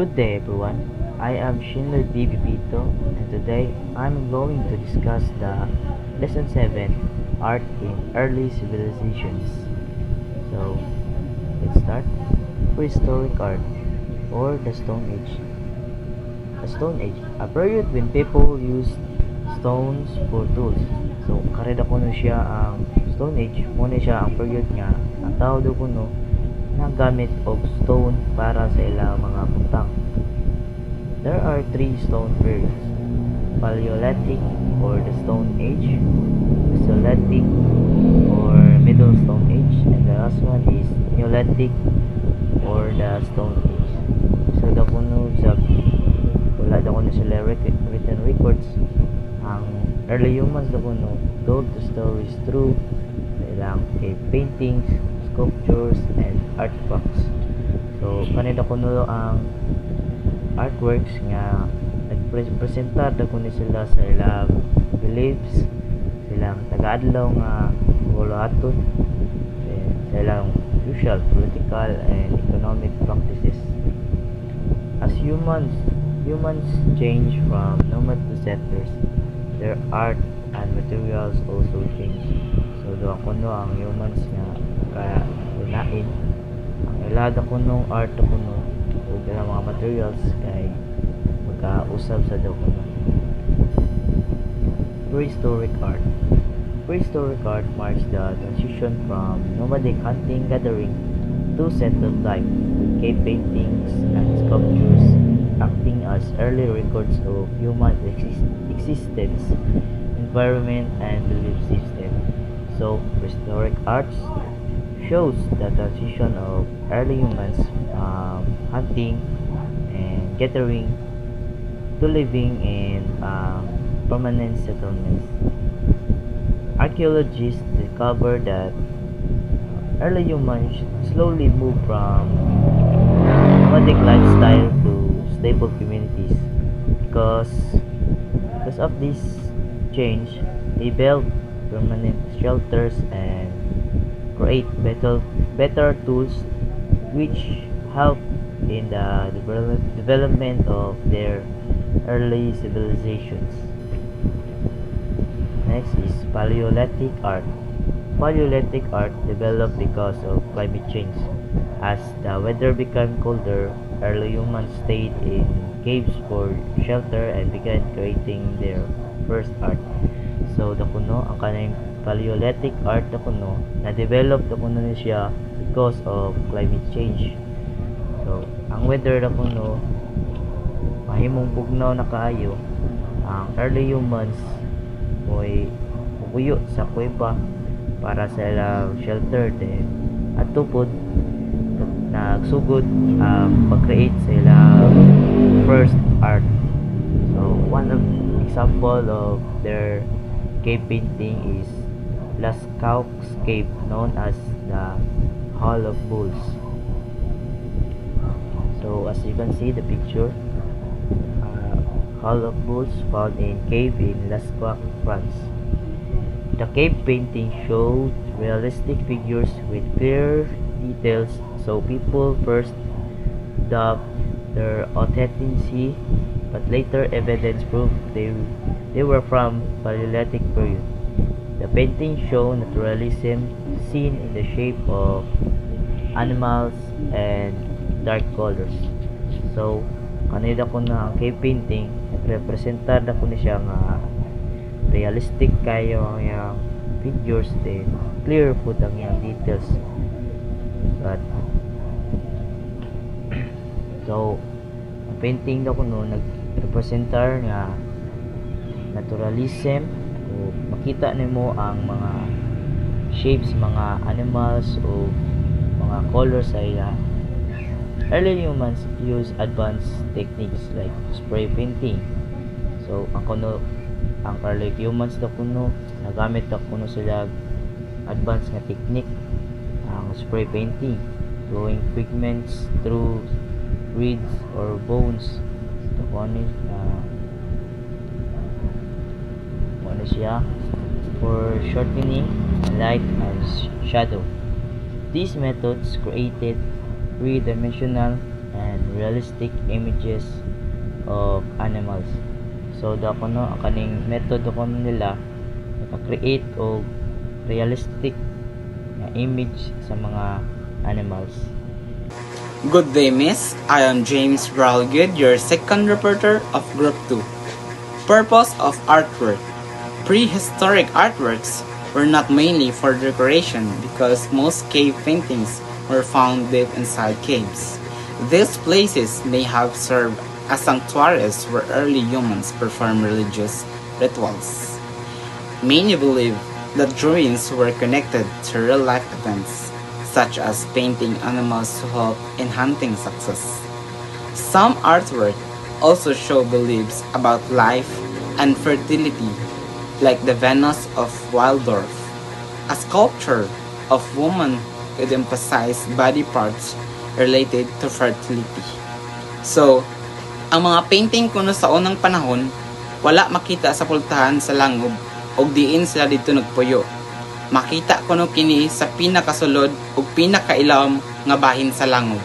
Good day everyone, I am Shinler D. Pipito and today I'm going to discuss the Lesson 7 Art in Early Civilizations. So, let's start. Prehistoric Art or the Stone Age. The Stone Age, a period when people used stones for tools. So, kareda ko no siya ang Stone Age, muna siya ang period nga ang tawag ko no nagamit og stone para sa ilang mga butang. There are three stone periods: Paleolithic or the Stone Age, Mesolithic or Middle Stone Age, and the last one is Neolithic or the Stone Age. So da kuno sa wala da kuno sila written records ang early humans da kuno told the stories through ilang cave paintings, sculptures, and artifacts. So kanila kuno ang artworks nga nagpresentar da kuno sila sa ilang beliefs, silang taga-adlaw nga walaton, sa ilang social, political, and economic practices. As humans change from nomad to settlers, their art and materials also change. So do kuno ang humans nga kaya unain ang ilada kunong art kuno o mga materials kay magkausab sa daw kuno. Prehistoric art. Prehistoric art marks the transition from nomadic hunting gathering to settled life, with cave paintings and sculptures acting as early records of human existence, environment, and belief system. So, prehistoric arts shows the transition of early humans hunting and gathering to living in permanent settlements. Archaeologists discovered that early humans slowly moved from nomadic lifestyle to stable communities. Because of this change, they built permanent shelters and create better tools which help in the development of their early civilizations. Next is Paleolithic art. Paleolithic art developed because of climate change. As the weather became colder, early humans stayed in caves for shelter and began creating their first art. So, the kuno ang kanang Paleolithic art na kuno na-develop na kuno ni siya because of climate change. So, ang weather na kuno mahimong bugnaw na kaayo, ang early humans mo'y muguyo sa kuweba para sa ilang shelter din at tupod nagsugod ang pag-create sa ilang first art. So one of example of their cave painting is Lascaux Cave, known as the Hall of Bulls. So as you can see the picture, Hall of Bulls found in cave in Lascaux, France. The cave painting showed realistic figures with clear details, so people first doubted their authenticity, but later evidence proved they were from Paleolithic period. The painting showed naturalism seen in the shape of animals and dark colors. So kanila ko na ang cave painting nagrepresentar na ko ni siya nga realistic kayo ang yang figures din, clear po ang yang details. But so ang painting na ko no nagrepresentar nga naturalism o makita nimo ang mga shapes, mga animals o mga colors sa ila. Early humans use advanced techniques like spray painting. So ang early humans na kuno nagamit na kuno sila advanced nga technique, ang spray painting, blowing pigments through reeds or bones. Ito ano siya for shortening light and shadow. These methods created three-dimensional and realistic images of animals. So da kuno kaning method kuno nila naka-create og realistic na image sa mga animals. Good day, miss. I am James Bralgood, your second reporter of Group 2. Purpose of artwork. Prehistoric artworks were not mainly for decoration because most cave paintings were found deep inside caves. These places may have served as sanctuaries where early humans performed religious rituals. Many believe that drawings were connected to real-life events, such as painting animals to help in hunting success. Some artwork also show beliefs about life and fertility, like the Venus of Waldorf. A sculpture of woman could emphasize body parts related to fertility. So, ang mga painting kuno sa unang panahon, wala makita sa pultahan sa langob o diin sila dito nagpuyo. Makita kuno kini sa pinakasulod ug pinakailam nga bahin sa langob.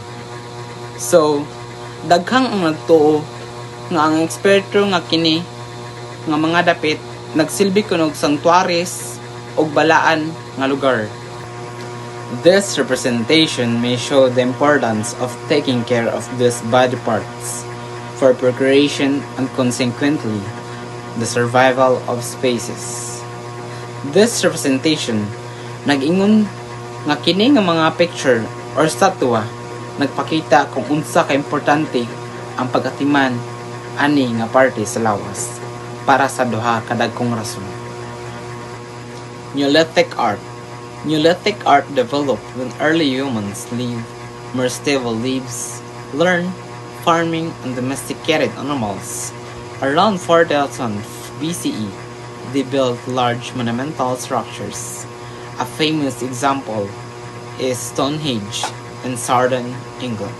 So, daghang ang nagtuo nga ang eksperto nga kini nga mga dapit nagsilbi kuno og sanctuaries ug balaan nga lugar. This representation may show the importance of taking care of these body parts for procreation and consequently the survival of species. This representation nag-ingon nga kini nga mga picture or statua nagpakita kung unsa ka importante ang pagatiman ani nga parte sa lawas para sa duha ka dagkong rason. Neolithic art. Neolithic art developed when early humans lived more stable lives, learned farming and domesticated animals. Around 4000 BCE, they built large monumental structures. A famous example is Stonehenge in southern England.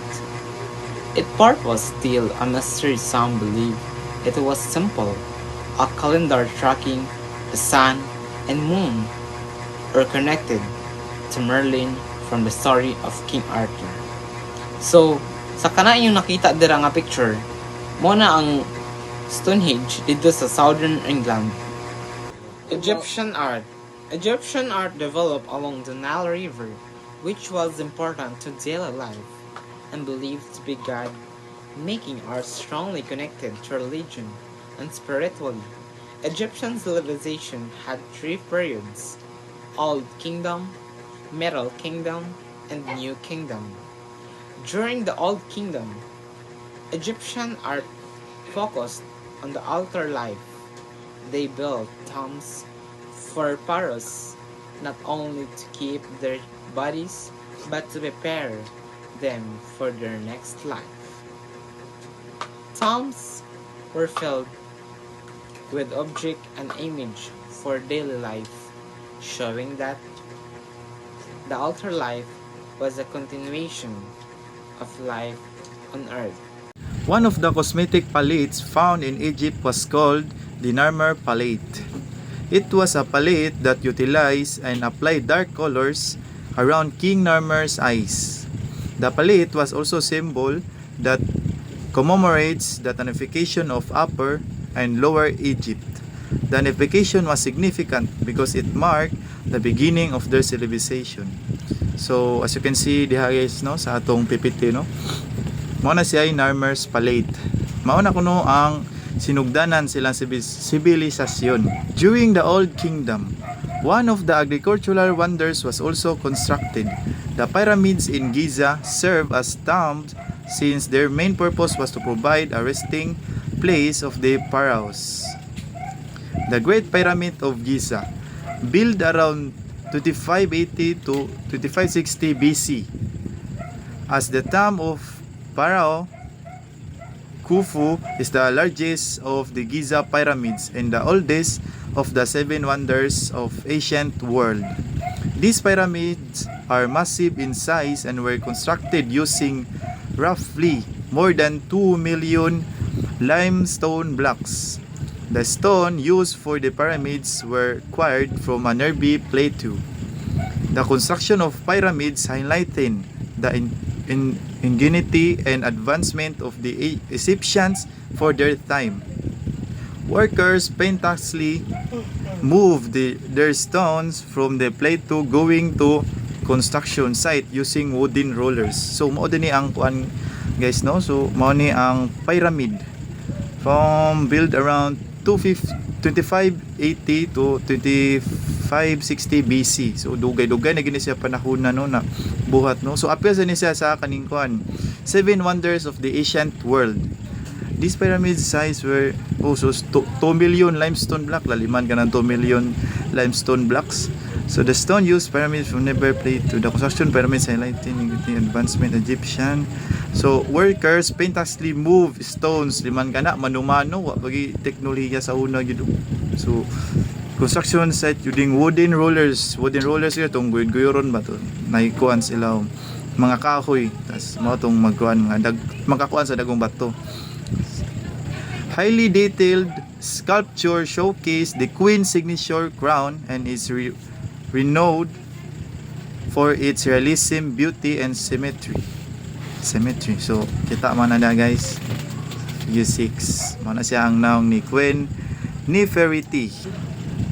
Its purpose still a mystery. Some believe it was simple, a calendar tracking the sun and moon, or connected to Merlin from the story of King Arthur. So, sa kana yung nakita dira nga picture, mo na ang Stonehenge dito sa southern England. Egyptian art. Egyptian art developed along the Nile River, which was important to daily life and believed to be God, making art strongly connected to religion and spiritually. Egyptian civilization had three periods: Old Kingdom, Middle Kingdom, and New Kingdom. During the Old Kingdom, Egyptian art focused on the altar life. They built tombs for pharaohs, not only to keep their bodies, but to prepare them for their next life. Tombs were filled with object and image for daily life, showing that the altar life was a continuation of life on earth. One of the cosmetic palettes found in Egypt was called the Narmer palette. It was a palette that utilized and applied dark colors around King Narmer's eyes. The palette was also a symbol that commemorates the unification of Upper and Lower Egypt. The unification was significant because it marked the beginning of their civilization. So as you can see diha guys no sa atong PPT no. Mao na siya Narmer's palette. Mao na kuno ang sinugdanan silang sibilisasyon. During the Old Kingdom, one of the agricultural wonders was also constructed. The pyramids in Giza served as tombs since their main purpose was to provide a resting place of the pharaohs. The Great Pyramid of Giza, built around 2580 to 2560 BC, as the tomb of Pharaoh Khufu is the largest of the Giza pyramids and the oldest of the seven wonders of ancient world. These pyramids are massive in size and were constructed using roughly more than 2 million limestone blocks. The stone used for the pyramids were acquired from a nearby plateau. The construction of pyramids highlighted the ingenuity and advancement of the Egyptians for their time. Workers painstakingly moved their stones from the plateau going to construction site using wooden rollers. So mao din ni ang kuan guys no. So mao ni ang pyramid from built around 2580 to 2560 BC. So dugay-dugay na gini siya panahon na no na buhat no. So apil sa ni siya sa kaning kuan Seven Wonders of the Ancient World. These pyramid size were also 2 million limestone block. Laliman ka ng 2 million limestone blocks. So the stone used pyramids from never played to the construction pyramids highlighting the advancement Egyptian. So workers painstakingly move stones liman kana manumano wa pagi teknolohiya sa una gyud. So construction site using wooden rollers. Wooden rollers yun tong guyuron ba to? Naikuan sila mga kahoy tas mao tong magkuan makakuan sa dagong bato. Highly detailed sculpture showcase the queen's signature crown and is renowned for its realism, beauty, and symmetry. So, kita man na guys. Figure 6. Mana siya ang naong ni Queen Nefertiti.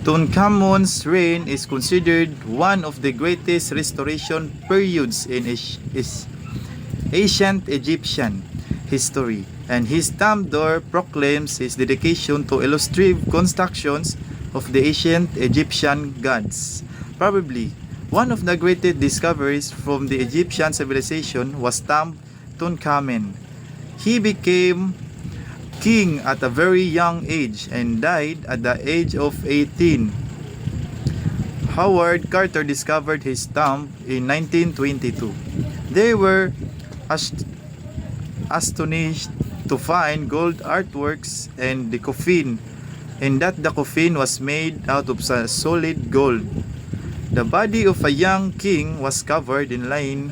Tutankhamun's reign is considered one of the greatest restoration periods in ancient Egyptian history, and his tomb door proclaims his dedication to illustrative constructions of the ancient Egyptian gods. Probably one of the greatest discoveries from the Egyptian civilization was tomb Tutankhamun. He became king at a very young age and died at the age of 18. Howard Carter discovered his tomb in 1922. They were astonished to find gold artworks and the coffin, and that the coffin was made out of solid gold. The body of a young king was covered in linen,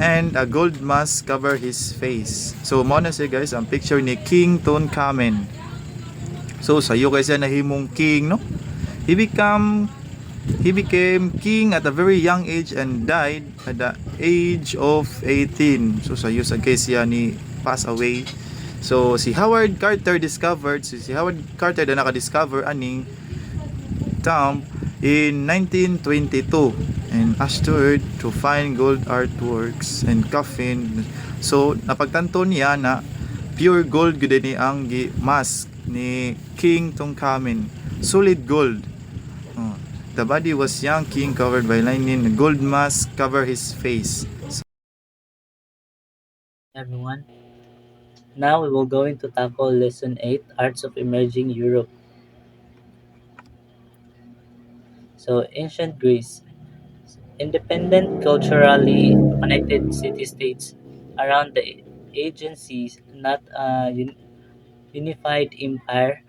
and a gold mask covered his face. So mo na siya guys ang picture ni King Tutankhamun. So sayo guys yan nahimong king no. He became king at a very young age and died at the age of 18. So sayo sa case yan ni pass away. So si Howard Carter na naka-discover aning tomb in 1922 and assured to find gold artworks and coffin. So napagtanto niya na pure gold gud ni ang mask ni King Tutankhamun, solid gold. The body was young king covered by linen, a gold mask cover his face. Everyone. Now we will going to tackle Lesson 8, Arts of Emerging Europe. So, Ancient Greece. Independent, culturally connected city-states around the Aegean Seas, not a unified empire.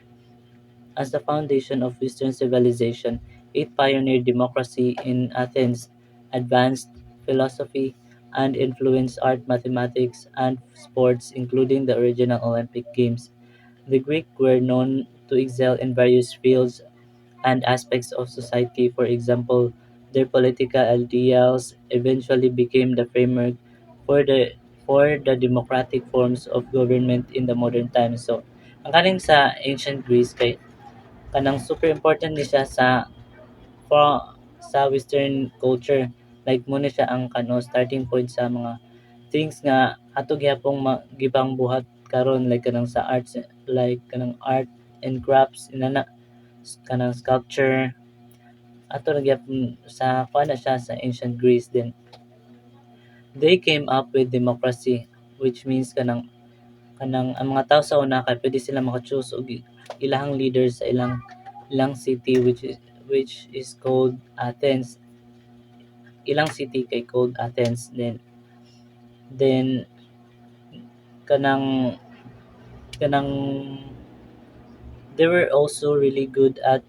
As the foundation of Western civilization, it pioneered democracy in Athens, advanced philosophy, and influenced art, mathematics, and sports, including the original Olympic Games. The Greeks were known to excel in various fields and aspects of society. For example, their political ideals eventually became the framework for the democratic forms of government in the modern times. So, ang kaning sa ancient Greece kay kanang super important ni siya for, sa Western culture. Like mo ni siya ang starting point sa mga things nga ato gyapong gibang buhat karon like kanang sa arts like kanang art and crafts inana kanang sculpture ato na gyapon sa kuan na siya sa ancient Greece then they came up with democracy which means kanang ang mga tao sa una kay pwede sila maka-choose og ilahang leaders sa ilang city which is called Athens. Ilang city kay called Athens then kanang kanang they were also really good at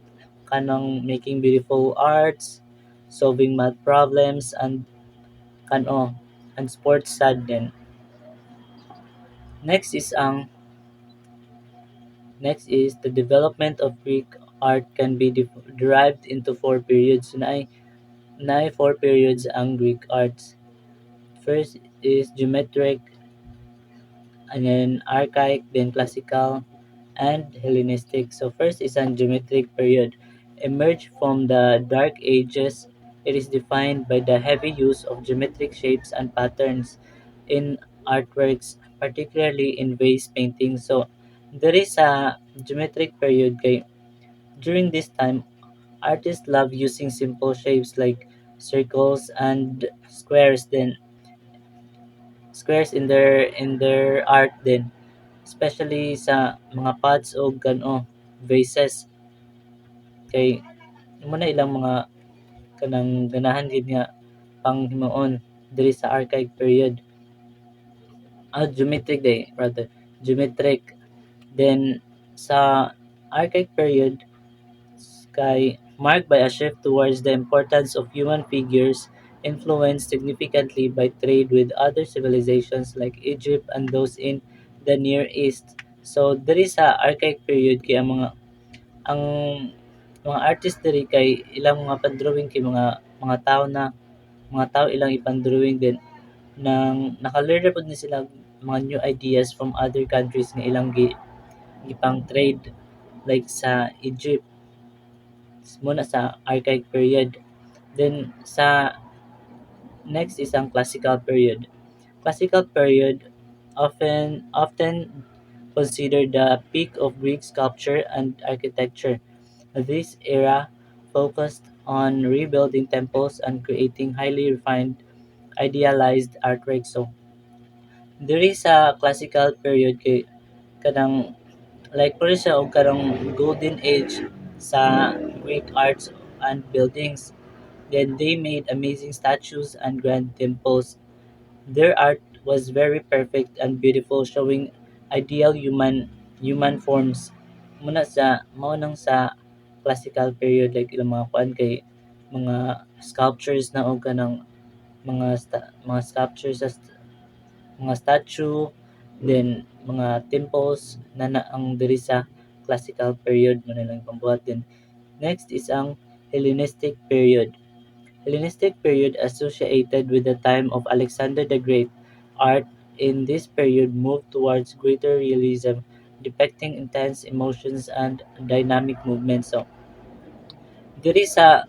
kanang making beautiful arts, solving math problems and sports sad din. Next is the development of Greek art can be derived into four periods. Naay four periods ang Greek arts. First is geometric, and then archaic, then classical, and Hellenistic. So first is an geometric period. Emerged from the Dark Ages, it is defined by the heavy use of geometric shapes and patterns in artworks, particularly in vase painting. So there is a geometric period kay during this time artists love using simple shapes like circles and squares in their art din, especially sa mga pots o vases kay imo na ilang mga kanang ganahan gid nga panghimuon diri sa archaic period. Geometric day rather geometric. Then sa archaic period kay marked by a shift towards the importance of human figures, influenced significantly by trade with other civilizations like Egypt and those in the Near East. So there is a archaic period kay ang mga artist diri kay ilang mga pandrawing kay mga tao ilang ipandrawing din nang naka-learn na pud ni sila mga new ideas from other countries nga ilang gipang trade like sa Egypt muna sa archaic period. Then sa next is ang classical period. Classical period often considered the peak of Greek sculpture and architecture. This era focused on rebuilding temples and creating highly refined, idealized artworks. So, diri sa classical period kay kanang like pwede siya og karong golden age sa Greek arts and buildings. Then they made amazing statues and grand temples. Their art was very perfect and beautiful, showing ideal human forms. Mao nang sa classical period like ilang mga kuan kay mga sculptures na og kanang mga sculptures sa mga statue, then mga temples na ang diri sa classical period mo na lang pambuhat din. Next is ang Hellenistic period. Hellenistic period associated with the time of Alexander the Great. Art in this period moved towards greater realism, depicting intense emotions and dynamic movements. So, diri sa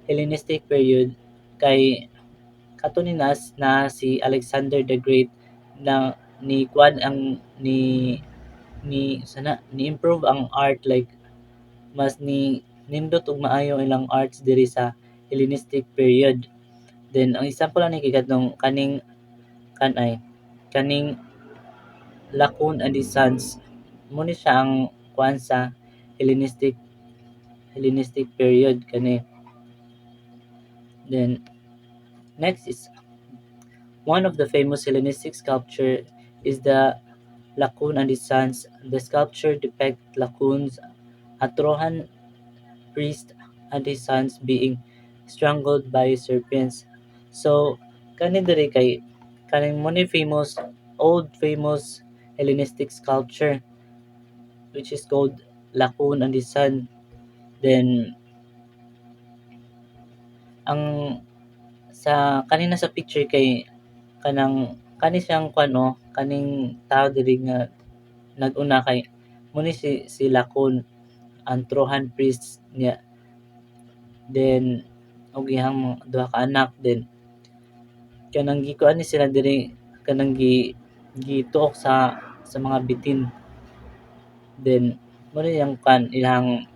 Hellenistic period kay kato ni na si Alexander the Great na ni kuan ang ni improve ang art like mas ni nindot ug maayo ilang arts diri sa Hellenistic period. Then ang example ani kay kadtong kanay kaning Laocoon and his Sons mo ni siya ang kuan sa Hellenistic Hellenistic period kani. Then next is one of the famous Hellenistic sculpture is the Laocoon and his Sons. The sculpture depicts Laocoon's a Trojan priest and his sons being strangled by serpents. So kani diri kay kaning mo ni famous Hellenistic sculpture which is called Laocoon and his Son. Then ang kanina sa picture kay kani siyang kuan kaning tao diri nga nag-una kay mo ni si Laocoon ang Trojan priest niya. Then og iyang duha ka anak din kanang gikuan ni sila diri kanang gituok sa mga bitin. Then mo ni yang kan ihang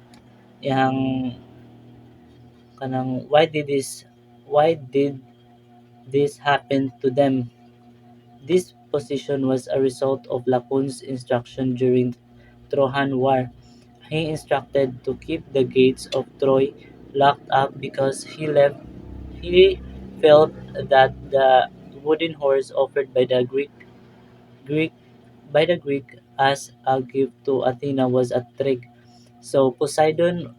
kanang why did this happen to them. This position was a result of Laocoon's instruction during Trojan War. He instructed to keep the gates of Troy locked up because he felt that the wooden horse offered Greek Greek as a gift to Athena was a trick. So Poseidon,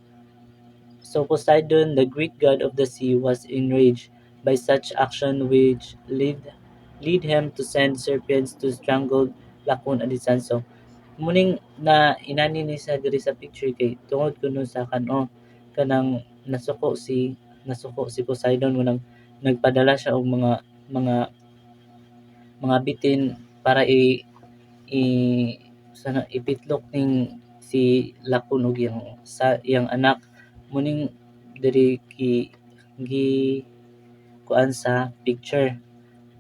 the Greek god of the sea, was enraged by such action which lead him to send serpents to strangle Laocoon and his sons. So, muning na inani ni sa diri sa picture kay tungod kuno sa kanang nasuko si Poseidon mo nagpadala siya og mga mga bitin para i sana ipitlok ning si Lakon ug yang anak muning diri gi kuan sa picture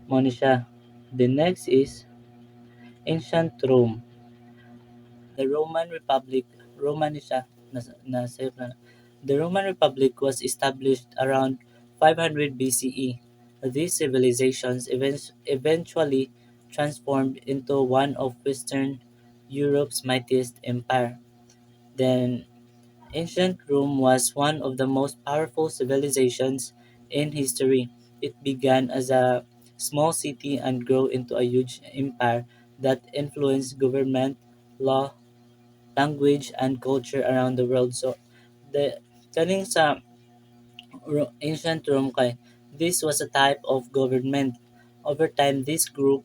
mo ni siya. The next is ancient Rome. The Roman Republic, Roman ni siya, na save na. The Roman Republic was established around 500 BCE. These civilizations eventually transformed into one of Western Europe's mightiest empire. Then, ancient Rome was one of the most powerful civilizations in history. It began as a small city and grew into a huge empire that influenced government, law, language, and culture around the world. So, the kaning sa ancient Rome kay this was a type of government. Over time, grew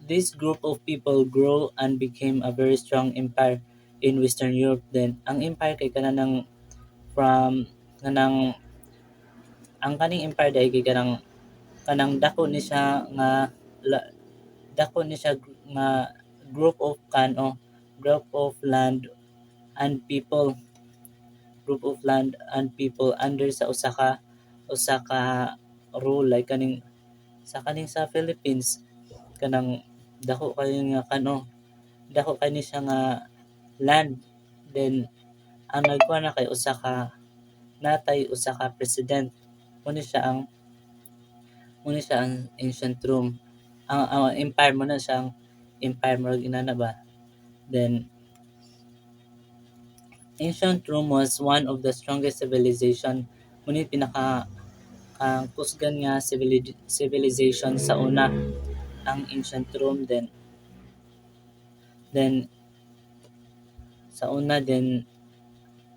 this group of people grew and became a very strong empire in Western Europe. Then, ang empire kay kanang from kanang ang kaning empire dai kay kanang dako ni siya nga dako ni siya nga group of group of land and people under sa usa ka rule like kaning sa Philippines kanang dako kayo nga dako kani siya nga land. Then ang nagkuha na kay usa ka president mo ni siya ang ancient Rome. Ang empire mo na siyang empire mo inana ba. Then ancient Rome was one of the strongest civilization. Muna pinaka ang kusgan nga civilization sa una ang ancient Rome. Then sa una then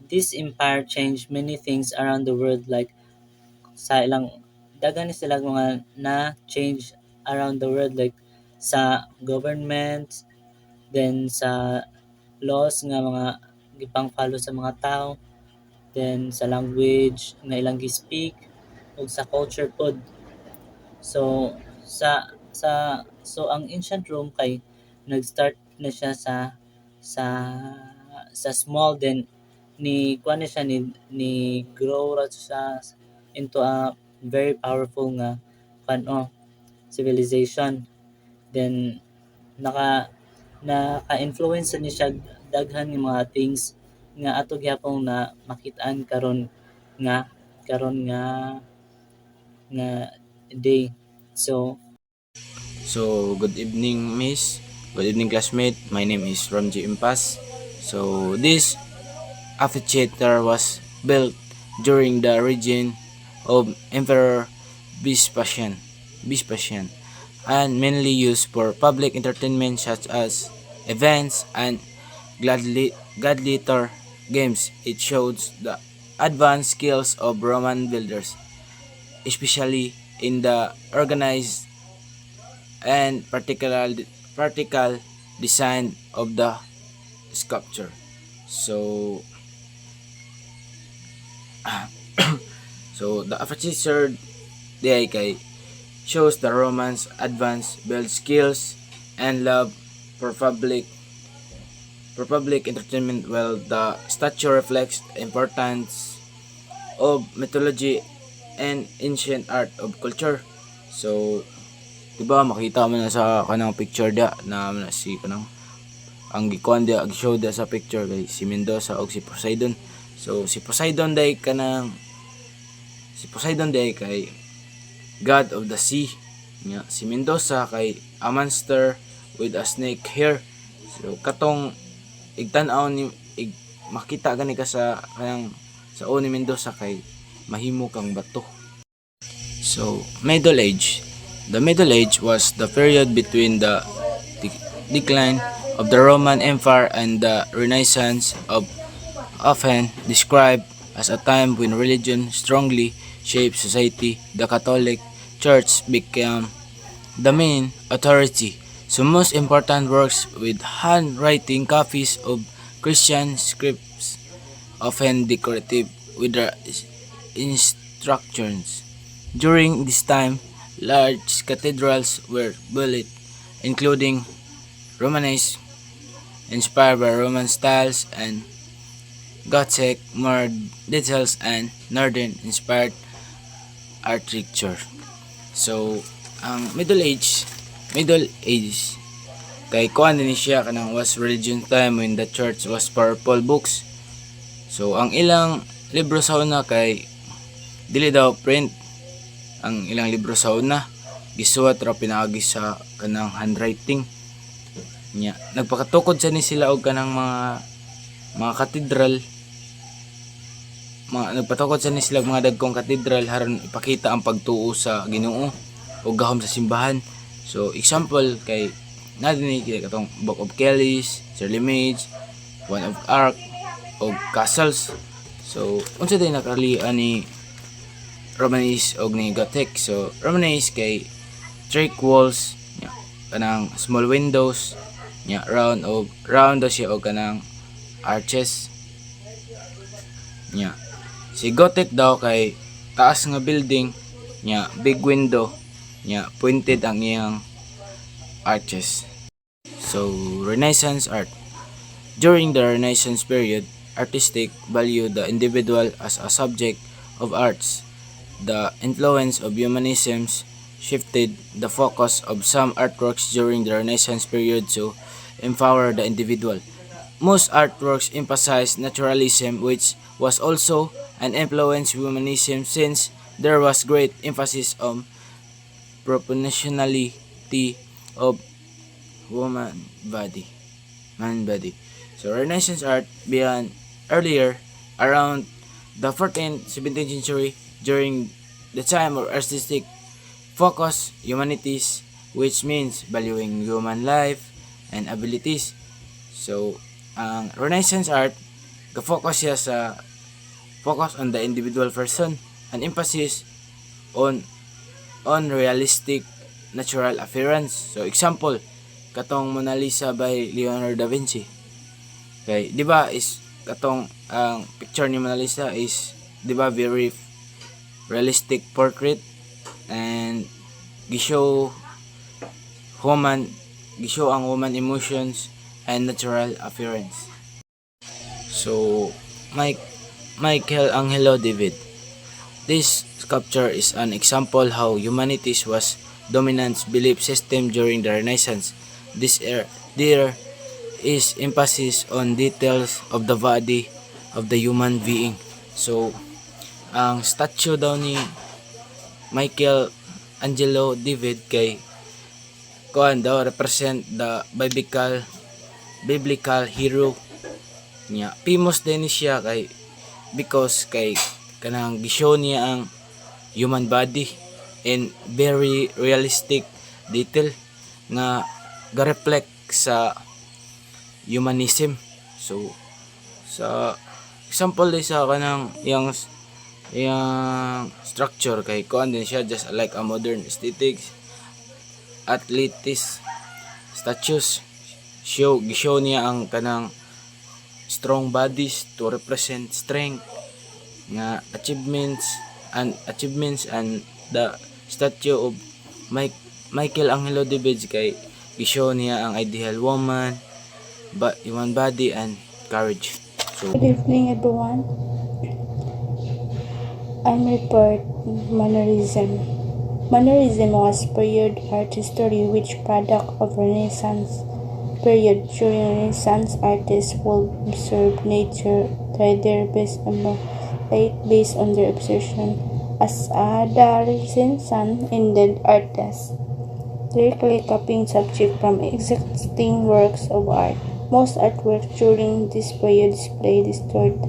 this empire changed many things around the world like sa ilang daghan ni sila mga na change around the world like sa government, then sa laws nga mga gipang follow sa mga tao, then sa language nga ilang gi-speak ug sa culture pod. So ang ancient Rome kay nag-start na siya sa small then ni kuan na siya ni grow ra siya into a very powerful nga civilization. Then naka-influence ni siya daghan nga mga things nga ato gyapon na makit-an nga karon nga day. So, good evening, Miss. Good evening, classmate. My name is Ramji Impas. So, this amphitheater was built during the reign of Emperor Vespasian, and mainly used for public entertainment such as events and gladiator games. It shows the advanced skills of Roman builders, especially in the organized and particle design of the sculpture. So, the aperture di kay shows the Romans' advanced build skills and love for public entertainment, while the statue reflects the importance of mythology and ancient art of culture. So, diba makita mo na sa kanang picture dia na si kanang ang gikuan dia show dia sa picture kay si Mendoza og si Poseidon. So si Poseidon day kay god of the sea. Nya si Mendoza kay a monster with a snake hair. So katong igtan-aw ni makita gani ka sa kanang sa ni Mendoza kay mahimo kang bato. So Middle Age. The Middle Age was the period between the decline of the Roman Empire and the Renaissance, often described as a time when religion strongly shaped society. The Catholic Church became the main authority, so most important works with handwriting copies of Christian scripts, often decorative with the instructions. During this time, Large cathedrals were built, including Romanesque, inspired by Roman styles, and Gothic, more details, and Northern inspired architecture. So, ang Middle Age, kay kuan din siya kanang was religion time when the church was purple books. So, ang ilang libro sa una kay dili daw print. Ang ilang libro sa una gisuwat ra pinaagi sa kanang handwriting nya. Nagpakatukod sa ni sila og kanang mga katedral, nagpatukod sa ni sila og mga dagkong katedral haron ipakita ang pagtuo sa Ginoo o gahom sa simbahan. So example kay nadini kay katong Book of Kelly's, Shirley Mage, One of Arc o Castles. So unsa day nakalian ni Romanesque og ni Gothic? So Romanesque kay thick walls nya, kanang small windows nya, round daw siya og kanang arches nya. Si Gothic daw kay taas nga building nya, big window nya, pointed ang iyang arches. So Renaissance art. During the Renaissance period, artistic valued the individual as a subject of arts. The influence of humanism shifted the focus of some artworks during the Renaissance period to empower the individual. Most artworks emphasized naturalism, which was also an influence of humanism since there was great emphasis on proportionality of man body. So Renaissance art began earlier around the 14th, 17th century during the time of artistic focus humanities, which means valuing human life and abilities. So ang Renaissance art focus on the individual person, an emphasis on realistic natural appearance. So example katong Mona Lisa by Leonardo da Vinci. Okay, di ba is katong ang picture ni Mona Lisa is di ba very realistic portrait and gishow ang woman emotions and natural appearance. So Michelangelo David. This sculpture is an example how humanities was dominant belief system during the Renaissance. There is emphasis on details of the body of the human being. So ang statue daw ni Michelangelo David kay kuan daw represent the biblical hero niya. Famous din siya kay because kay kanang gishow niya ang human body in very realistic detail nga ga-reflect sa humanism. So sa example din sa kanang yung structure kay kuan din siya just like a modern aesthetics athletics statues gishow niya ang kanang strong bodies to represent strength nga achievements and the statue of Michelangelo David kay gishow niya ang ideal woman human body and courage. So good evening everyone. I'm report Mannerism. Mannerism was period art history which product of Renaissance period. During Renaissance, artists will observe nature, try their best and light based on their obsession. As the Renaissance ended, artists directly copying subject from existing works of art. Most artworks during this period display distorted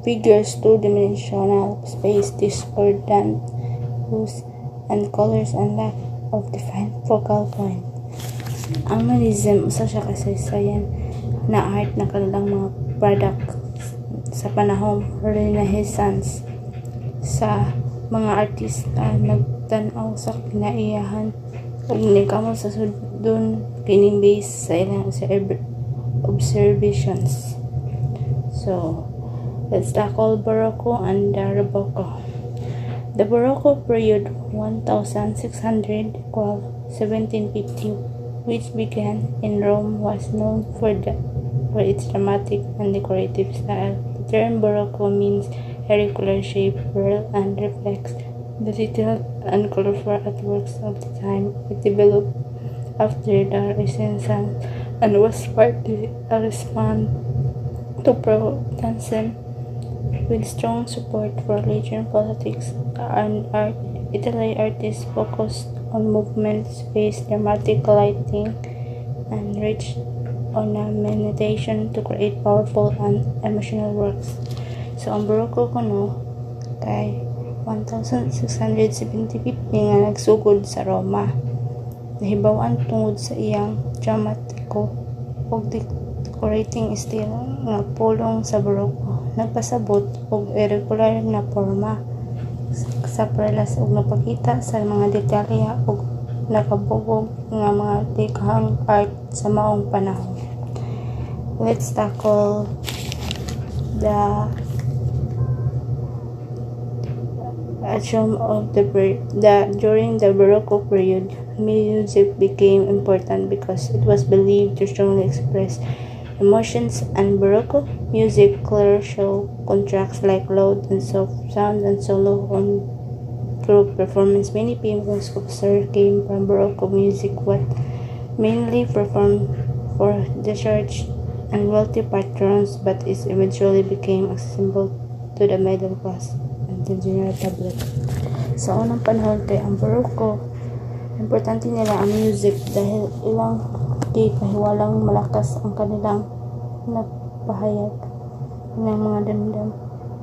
figures, two-dimensional space, discordant hues and colors, and lack of defined focal point. Ang Mannerism usa siya kasaysayan na art na kanilang mga product sa panahong Renaissance. Sa mga artista nagtan-aw sa kinaiyahan ug nagkamot sa sudon kining base sa ilang observations. So let's tackle Barocco and the Rococo. The Baroque period 1612-1750, which began in Rome, was known for its dramatic and decorative style. The term Baroque means irregular shape, whirl, and reflex the detailed and colorful artworks of the time. It developed after the Renaissance and was partly a response to Protestantism with strong support for religion, politics, and art. Italy artists focused on movement, space, dramatic lighting, and rich ornamentation to create powerful and emotional works. So, ang Baroque kuno kay 1670 nga nagsugod sa Roma. Nahibawan tungod sa iyang dramatiko ug decorating style nga pulong sa Baroque. Nagpasabot og irregular na forma sa perlas ug nagpakita sa mga detalye ug nakabugog nga mga likhang art sa maong panahon. Let's tackle during the Baroque period, music became important because it was believed to strongly express emotions, and Baroque music clearly show contrasts like loud and soft sound and solo on group performance. Many famous composers came from Baroque music, what mainly performed for the church and wealthy patrons, but it eventually became accessible to the middle class and the general public. Sa unang panahon kay ang Baroque, importante nila ang music dahil ilang pahiwalang malakas ang kanilang nagpahayag ng mga damdam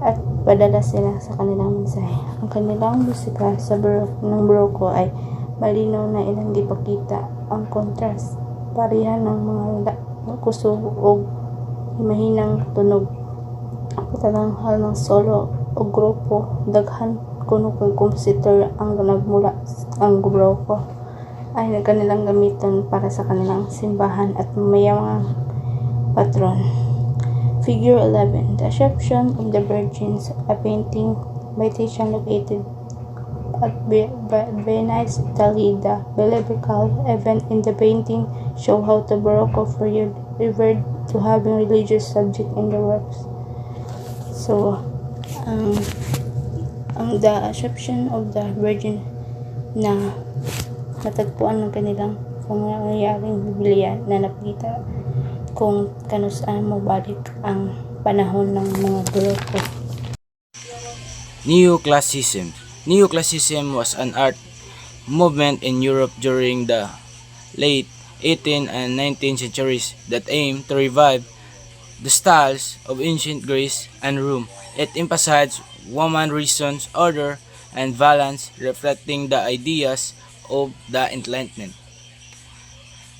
at padala sila sa kanilang mensahe. Ang kanilang musika sa Baroque ay malinaw na ilang gipakita ang kontrast, parihan ng mga kusog o mahinang tunog, pagtatanghal ng solo o grupo, daghan kuno kay kompositor ang nagmula ang Baroque ay kanilang gamiton para sa kanilang simbahan at mayamang patron. Figure 11. The Assumption of the Virgins, a painting by Titian located at Venice, Italy. The biblical event in the painting show how the Baroque period referred to having religious subject in the works. So, ang The Assumption of the Virgin na matagpuan ng kanilang pangyayaring Biblia na napakita kung kanusaan mabalik ang panahon ng mga Baroque. Neoclassicism. Neoclassicism was an art movement in Europe during the late 18th and 19th centuries that aimed to revive the styles of ancient Greece and Rome. It emphasized woman, reason, order, and balance, reflecting the ideas of the Enlightenment.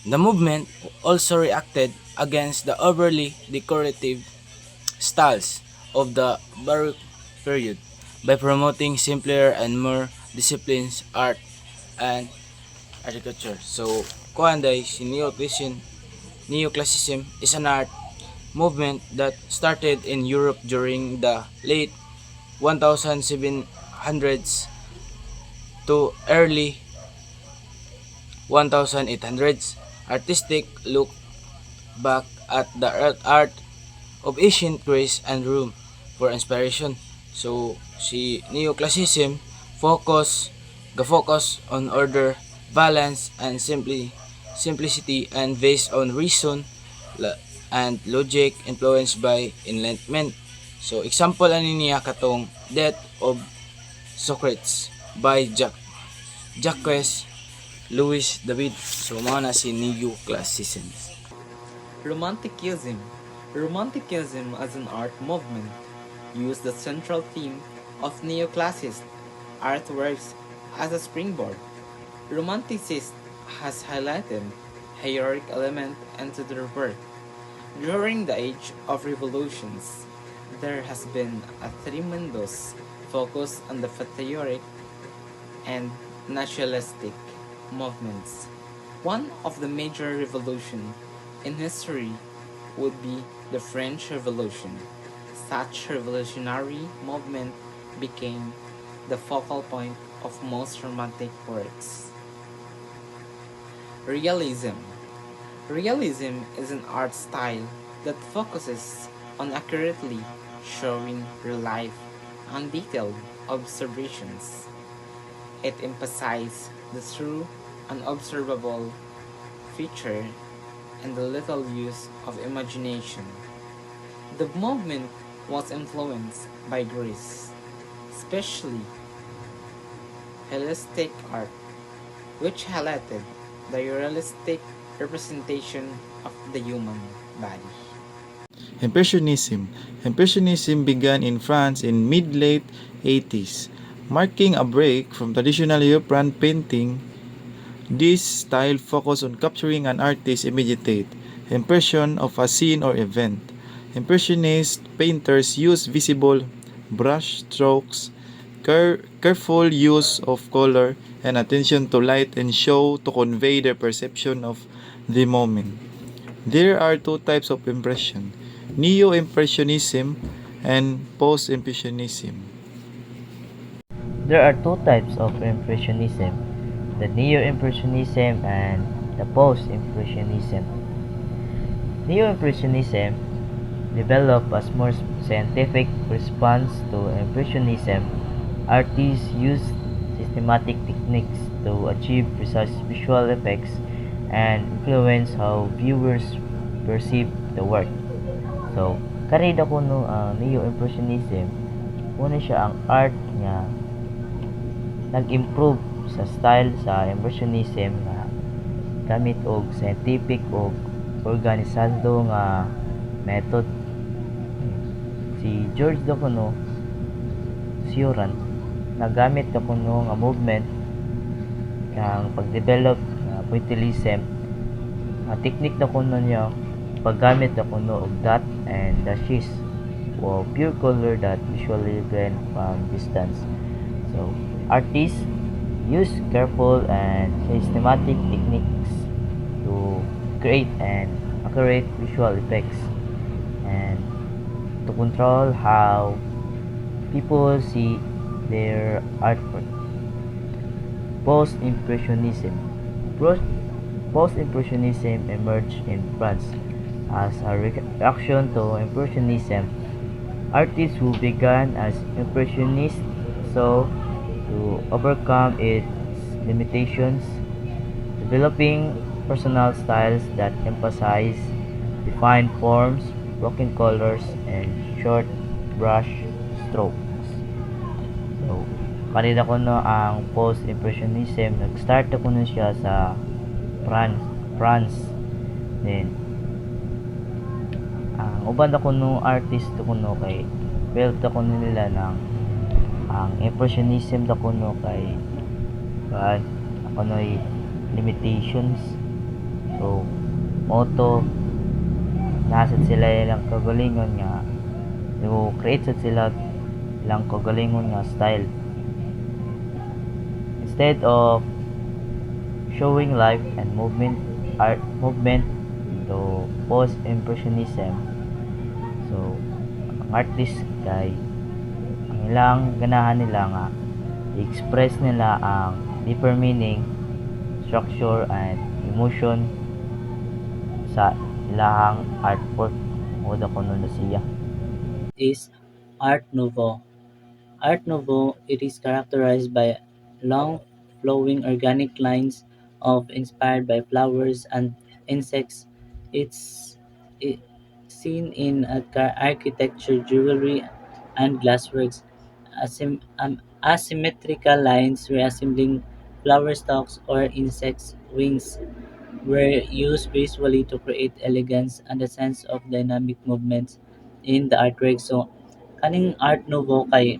The movement also reacted against the overly decorative styles of the Baroque period by promoting simpler and more disciplined art and architecture. So, kuanday si Neoclassicism is an art movement that started in Europe during the late 1700s to early 1800s. Artistic look back at the art of ancient Greece and Rome for inspiration. So, si Neoclassicism focus on order, balance, and simplicity and based on reason and logic influenced by Enlightenment. So, example ani niya katong Death of Socrates by Jacques Louis David. So, mga na si Neoclassicism. Romanticism. Romanticism as an art movement used the central theme of neoclassicist artworks as a springboard. Romanticism has highlighted heroic element into their work. During the age of revolutions, there has been a tremendous focus on the patriotic and nationalistic movements. One of the major revolutions in history would be the French Revolution. Such revolutionary movement became the focal point of most romantic works. Realism. Realism is an art style that focuses on accurately showing real life and detailed observations. It emphasizes the true and observable feature and the little use of imagination. The movement was influenced by Greece, especially Hellenistic art, which highlighted the realistic representation of the human body. Impressionism. Impressionism began in France in mid-late 80s, marking a break from traditional European painting. This style focused on capturing an artist's immediate impression of a scene or event. Impressionist painters use visible brush strokes, careful use of color, and attention to light and show to convey their perception of the moment. There are two types of impression, Neo-Impressionism and Post-Impressionism. There are two types of Impressionism, the Neo-Impressionism and the Post-Impressionism. Neo-Impressionism developed as more scientific response to Impressionism. Artists used systematic techniques to achieve precise visual effects and influence how viewers perceive the work. So, karida ko no Neo-Impressionism, una siya ang art nga nag-improve sa style sa Impressionism nga gamit og scientific og organisado nga method. Si George Dacono Seurat nagamit na kuno nga movement kang pag-develop nga pointillism. Ang technique na kuno niya paggamit na kuno og dot and dashes o pure color that visually blend from distance. So, artists use careful and systematic techniques to create an accurate visual effects and to control how people see their artwork. Post-Impressionism. Post-Impressionism emerged in France as a reaction to Impressionism. Artists who began as Impressionists sought to overcome its limitations, developing personal styles that emphasize defined forms, broken colors, and short brush strokes. So, kanina ko no ang post-impressionism, nag-start ako na siya sa France. Then, ang uban ako no artist ako no kay build ako nila ng ang impressionism ako no kay kan ako no limitations. So, moto nasa sila ilang kagalingon nga create sila ilang kagalingon nga style. Instead of showing life and movement to post-impressionism. So, ang artist kay ang ilang ganahan nila nga i-express nila ang deeper meaning, structure, and emotion sa ilahang artwork o da kuno na siya. Is Art Nouveau. Art Nouveau, it is characterized by long, flowing organic lines of inspired by flowers and insects. It's seen in architecture, jewelry, and glassworks. Asymmetrical lines resembling flower stalks or insects' wings were used visually to create elegance and a sense of dynamic movements in the artwork. So, kaning Art Nouveau kay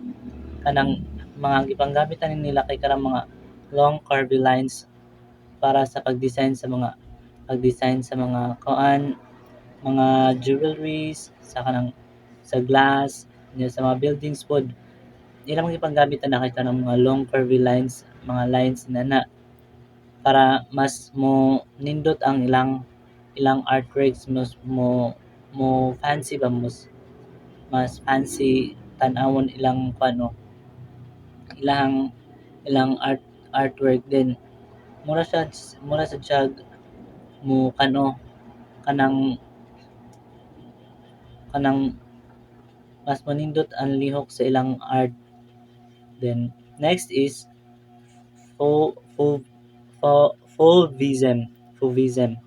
kanang mga gipanggamit na nila kay kanang mga long curvy lines para sa pag-design sa mga mga jewelries sa kanang sa glass nya sa mga buildings pod ilang mga gipanggamit na kay kanang mga long curvy lines, mga lines na para mas mo nindot ang ilang artworks mo fancy ba mas fancy tan-awon ilang kuano ilang ilang artwork din. Mura sad siya mo kanang kanang mas manindot ang lihok sa ilang art. Then next is fau fau Fauvism. Fauvism.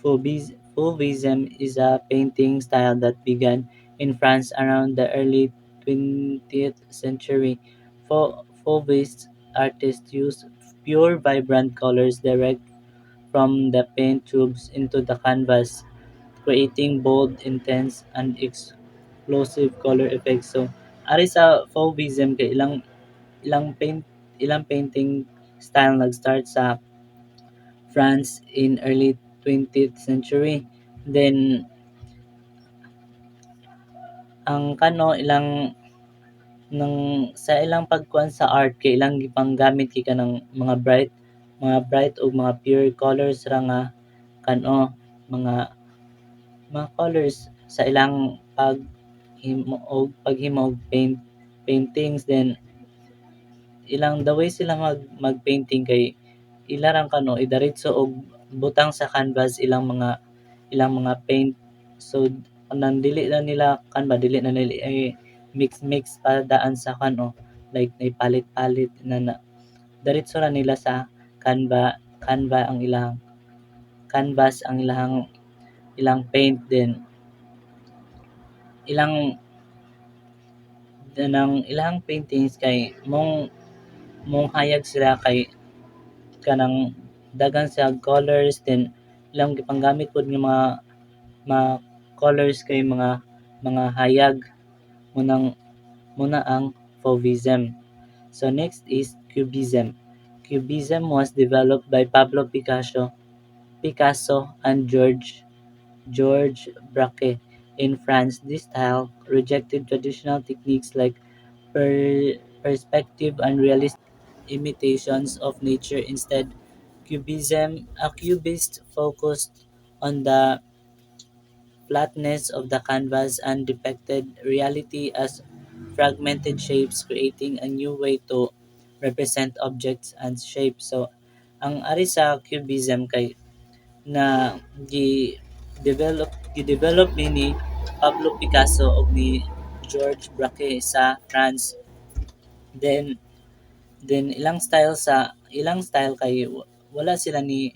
Fauvism is a painting style that began in France around the early 20th century. Fauvist artists used pure, vibrant colors direct from the paint tubes into the canvas, creating bold, intense, and explosive color effects. So, ari sa Fauvism kay ilang paint ilang painting style nag-start sa France in early 20th century. Then ang ilang ng sa ilang pagkuan sa art kay ilang gipanggamit kay kanang mga bright o mga pure colors ra nga mga colors sa ilang paghimo og paintings. Then ilang the way sila magpainting kay ilarang idiretso og butang sa canvas ilang mga paint. So kanang dili na nila mix pa daan sa like palit-palit na diretso ra nila sa canva ang ilang canvas ang ilang paint. Then ilang paintings kay mong hayag sila kay kanang daghan sa colors. Then ilang gipanggamit pud nga mga colors kay mga hayag muna ang Fauvism. So next is Cubism. Cubism was developed by Pablo Picasso and George Braque in France. This style rejected traditional techniques like perspective and realistic imitations of nature. Instead, a cubist focused on the flatness of the canvas and depicted reality as fragmented shapes, creating a new way to represent objects and shapes. So, ang ari sa cubism kay na gi-develop ni Pablo Picasso ug ni George Braque sa France. Then ilang style kay wala sila ni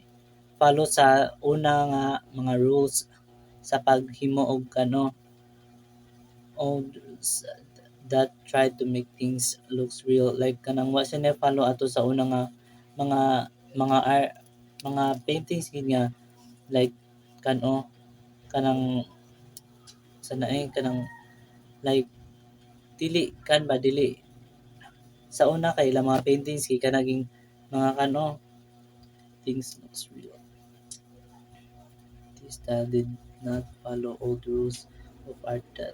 follow sa una nga mga rules sa paghimo og og that try to make things looks real, like kanang wa siya na follow ato sa una nga mga mga paintings gid nga like kanang kanang like dili sa una kay ilang mga paintings kay kanaging mga things looks real. This style did not follow old rules of art that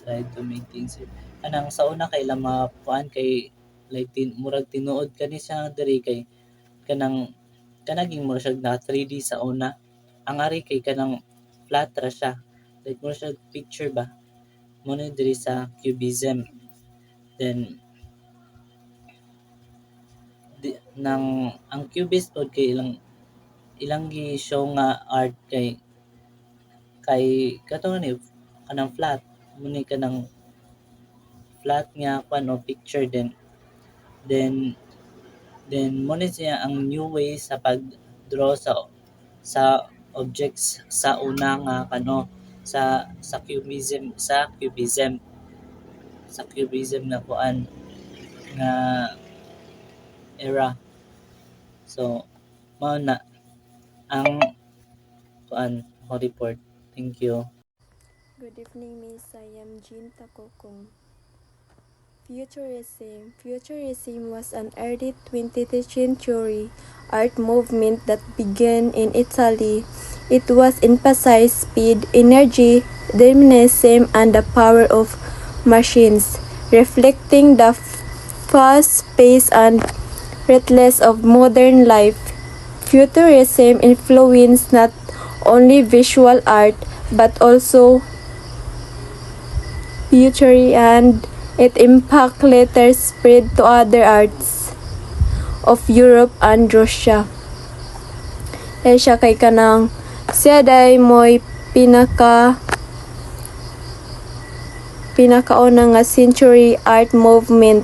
tried to make things real. Kanang sa una kay ilang mga kuan kay like murag tinuod kani siya diri kay kanaging mura siya na 3D sa una. Ang ari kay kanang flat ra siya, like mura siya picture ba mo na diri sa cubism. Then ang cubist pod kay ilang gi-show nga art kay katong ni kanang flat mo ni kanang flat nga picture. Then mo ni siya ang new way sa pag-draw sa objects sa una nga sa cubism na nga era. So mao na ang ho report. Thank you. Good evening, Miss. I am Jean Takokong. Futurism was an early 20th century art movement that began in Italy. It was emphasized speed, energy, dynamism, and the power of machines, reflecting the fast pace and breathless of modern life. Futurism influenced not only visual art but also poetry and It impact later spread to other arts of Europe and Russia. Siya kay kanang siya day mo'y pinakauna nga century art movement